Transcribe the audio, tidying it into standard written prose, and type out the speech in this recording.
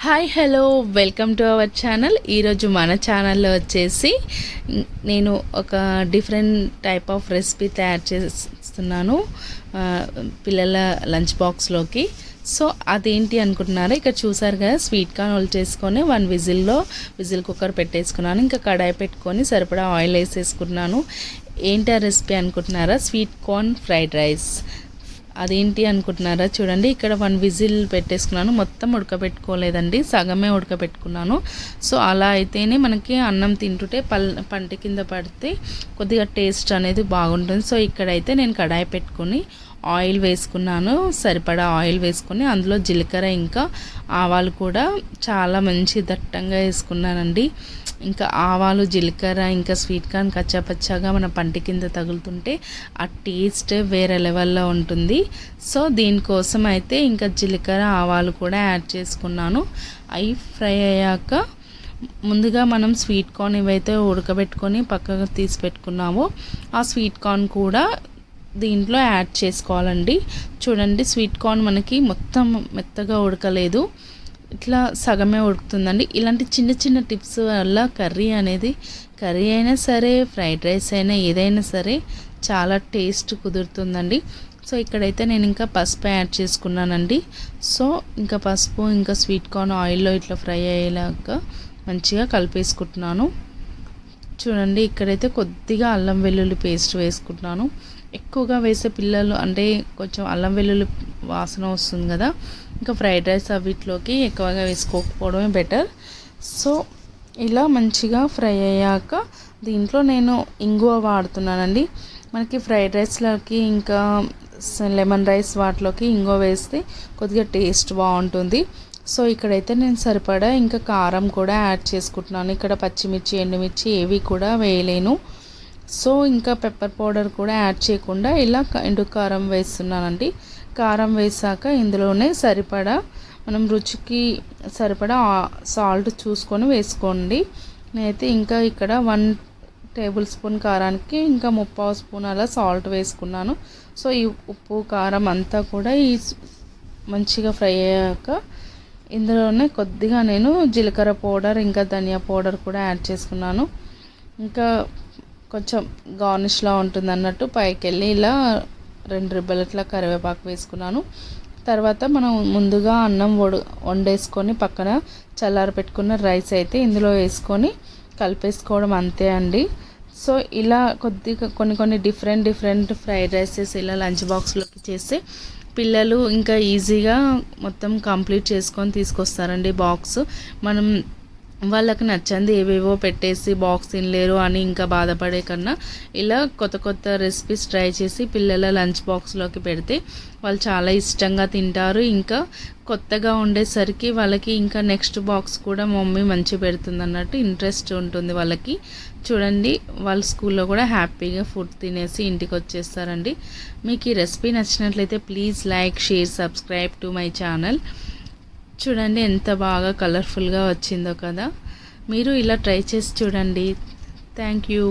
Hi hello welcome to our channel. ఈరోజు మన ఛానల్లో వచ్చేసి నేను ఒక డిఫరెంట్ టైప్ ఆఫ్ రెసిపీ తయారు చేస్తున్నాను పిల్లల లంచ్ బాక్స్లోకి. సో అదేంటి అనుకుంటున్నారా, ఇక్కడ చూసారు కదా, స్వీట్ కార్న్ చేసుకొని 1 విజిల్ కుక్కర్ పెట్టేసుకున్నాను. ఇంకా కడాయి పెట్టుకొని సరిపడా ఆయిల్ వేసేసుకున్నాను. ఏంటి ఆ రెసిపీ అనుకుంటున్నారా, స్వీట్ కార్న్ ఫ్రైడ్ రైస్. అదేంటి అనుకుంటున్నారా, చూడండి ఇక్కడ 1 విజిల్ పెట్టేసుకున్నాను. మొత్తం ఉడకబెట్టుకోలేదండి, సగమే ఉడకబెట్టుకున్నాను. సో అలా అయితేనే మనకి అన్నం తింటుంటే పంటి కింద పడితే కొద్దిగా టేస్ట్ అనేది బాగుంటుంది. సో ఇక్కడైతే నేను కడాయి పెట్టుకొని ఆయిల్ వేసుకున్నాను, సరిపడా ఆయిల్ వేసుకొని అందులో జీలకర్ర ఇంకా ఆవాలు కూడా చాలా మంచి దట్టంగా వేసుకున్నానండి. ఇంకా ఆవాలు, జీలకర్ర ఇంకా స్వీట్ కార్న్ కచ్చాపచ్చాగా మన పంటి కింద తగులుతుంటే ఆ టేస్ట్ వేరే లెవెల్లో ఉంటుంది. సో దీనికోసం అయితే ఇంకా జీలకర్ర ఆవాలు కూడా యాడ్ చేసుకున్నాను. అవి ఫ్రై అయ్యాక ముందుగా మనం స్వీట్ కార్న్ ఇవైతే ఉడకబెట్టుకొని పక్కకు తీసి పెట్టుకున్నామో ఆ స్వీట్ కార్న్ కూడా దీంట్లో యాడ్ చేసుకోవాలండి. చూడండి, స్వీట్ కార్న్ మనకి మొత్తం మెత్తగా ఉడకలేదు, ఇట్లా సగమే ఉడుకుతుందండి. ఇలాంటి చిన్న చిన్న టిప్స్ వల్ల కర్రీ అయినా సరే, ఫ్రైడ్ రైస్ అయినా ఏదైనా సరే చాలా టేస్ట్ కుదురుతుందండి. సో ఇక్కడైతే నేను ఇంకా పసుపు యాడ్ చేసుకున్నానండి. సో ఇంకా పసుపు ఇంకా స్వీట్ కార్న్ ఆయిల్లో ఇట్లా ఫ్రై అయ్యేలాగా మంచిగా కలిపేసుకుంటున్నాను. చూడండి, ఇక్కడైతే కొద్దిగా అల్లం వెల్లుల్లి పేస్ట్ వేసుకుంటున్నాను. ఎక్కువగా వేసే పిల్లలు అంటే కొంచెం అల్లం వెల్లుల్లి వాసన వస్తుంది కదా, ఇంకా ఫ్రైడ్ రైస్ వీటిలోకి ఎక్కువగా వేసుకోకపోవడమే బెటర్. సో ఇలా మంచిగా ఫ్రై అయ్యాక దీంట్లో నేను ఇంగువ వాడుతున్నానండి. మనకి ఫ్రైడ్ రైస్లోకి ఇంకా లెమన్ రైస్ వాటిలోకి ఇంగువ వేస్తే కొద్దిగా టేస్ట్ బాగుంటుంది. సో ఇక్కడైతే నేను సరిపడా ఇంకా కారం కూడా యాడ్ చేసుకుంటున్నాను. ఇక్కడ పచ్చిమిర్చి, ఎండుమిర్చి ఏవి కూడా వేయలేను. సో ఇంకా పెప్పర్ పౌడర్ కూడా యాడ్ చేయకుండా ఇలా ఎండు కారం వేస్తున్నానండి. కారం వేసాక ఇందులోనే సరిపడా మనం రుచికి సరిపడా సాల్ట్ చూసుకొని వేసుకోండి. నేనైతే ఇంకా ఇక్కడ 1 టేబుల్ స్పూన్ కారానికి ఇంకా 3/4 స్పూన్ అలా సాల్ట్ వేసుకున్నాను. సో ఈ ఉప్పు కారం అంతా కూడా ఈ మంచిగా ఫ్రై అయ్యాక ఇందులోనే కొద్దిగా నేను జీలకర్ర పౌడర్ ఇంకా ధనియా పౌడర్ కూడా యాడ్ చేసుకున్నాను. ఇంకా కొంచెం గార్నిష్లా ఉంటుంది అన్నట్టు పైకి వెళ్ళి ఇలా 2 రిబ్బలట్లా కరివేపాకు వేసుకున్నాను. తర్వాత మనం ముందుగా అన్నం వండేసుకొని పక్కన చల్లారి పెట్టుకున్న రైస్ అయితే ఇందులో వేసుకొని కలిపేసుకోవడం అంతే అండి. సో ఇలా కొద్దిగా కొన్ని డిఫరెంట్ ఫ్రైడ్ రైసెస్ ఇలా లంచ్ బాక్స్లోకి చేస్తే పిల్లలు ఇంకా ఈజీగా మొత్తం కంప్లీట్ చేసుకొని తీసుకొస్తారండి బాక్స్. మనం వాళ్ళకి నచ్చంది ఏవేవో పెట్టేసి బాక్స్ తినలేరు అని ఇంకా బాధపడే కన్నా ఇలా కొత్త రెసిపీస్ ట్రై చేసి పిల్లల లంచ్ బాక్స్లోకి పెడితే వాళ్ళు చాలా ఇష్టంగా తింటారు. ఇంకా కొత్తగా ఉండేసరికి వాళ్ళకి ఇంకా నెక్స్ట్ బాక్స్ కూడా మమ్మీ మంచి పెడుతుంది అన్నట్టు ఇంట్రెస్ట్ ఉంటుంది వాళ్ళకి. చూడండి, వాళ్ళ స్కూల్లో కూడా హ్యాపీగా ఫుడ్ తినేసి ఇంటికి వచ్చేస్తారండి. మీకు ఈ రెసిపీ నచ్చినట్లయితే please like, share, subscribe to my channel. చూడండి ఎంత బాగా కలర్ఫుల్గా వచ్చిందో కదా, మీరు ఇలా ట్రై చేసి చూడండి. Thank you.